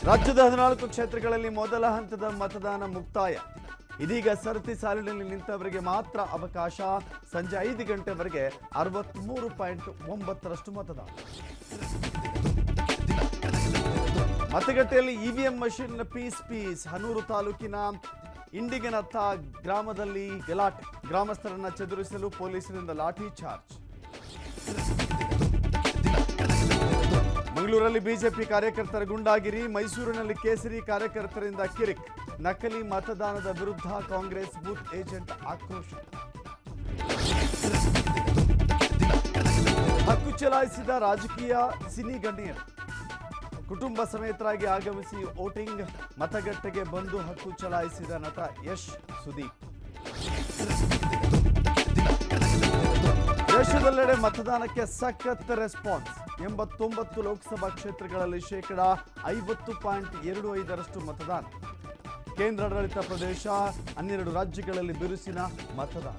ರಾಜ್ಯದ 14 ಕ್ಷೇತ್ರಗಳಲ್ಲಿ ಮೊದಲ ಹಂತದ ಮತದಾನ ಮುಕ್ತಾಯ. ಇದೀಗ ಸರತಿ ಸಾಲಿನಲ್ಲಿ ನಿಂತವರಿಗೆ ಮಾತ್ರ ಅವಕಾಶ. ಸಂಜೆ 5 ಗಂಟೆವರೆಗೆ 63.9% ಮತದಾನ. ಮತಗಟ್ಟೆಯಲ್ಲಿ ಇವಿಎಂ ಮಷಿನ್ ಪೀಸ್. ಹನೂರು ತಾಲೂಕಿನ ಇಂಡಿಗನತ್ತ ಗ್ರಾಮದಲ್ಲಿ ಗಲಾಟೆ. ಗ್ರಾಮಸ್ಥರನ್ನ ಚದುರಿಸಲು ಪೊಲೀಸರಿಂದ ಲಾಠಿ ಚಾರ್ಜ್. ಮಂಗಳೂರಲ್ಲಿ ಬಿಜೆಪಿ ಕಾರ್ಯಕರ್ತರ ಗುಂಡಾಗಿರಿ. ಮೈಸೂರಿನಲ್ಲಿ ಕೇಸರಿ ಕಾರ್ಯಕರ್ತರಿಂದ ಕಿರಿಕ್. ನಕಲಿ ಮತದಾನದ ವಿರುದ್ಧ ಕಾಂಗ್ರೆಸ್ ಬೂತ್ ಏಜೆಂಟ್ ಆಕ್ರೋಶ. ಹಕ್ಕು ಚಲಾಯಿಸಿದ ರಾಜಕೀಯ ಸಿನಿ ಗಣ್ಯರು. ಕುಟುಂಬ ಸಮೇತರಾಗಿ ಆಗಮಿಸಿ ವೋಟಿಂಗ್. ಮತಗಟ್ಟೆಗೆ ಬಂದು ಹಕ್ಕು ಚಲಾಯಿಸಿದ ನಟ ಯಶ್ ಸುದೀಪ್. ದೇಶದೆಲ್ಲೆಡೆ ಮತದಾನಕ್ಕೆ ಸಖತ್ ರೆಸ್ಪಾನ್ಸ್. 89 ಲೋಕಸಭಾ ಕ್ಷೇತ್ರಗಳಲ್ಲಿ 50.25% ಮತದಾನ. ಕೇಂದ್ರಾಡಳಿತ ಪ್ರದೇಶ 12 ರಾಜ್ಯಗಳಲ್ಲಿ ಬಿರುಸಿನ ಮತದಾನ.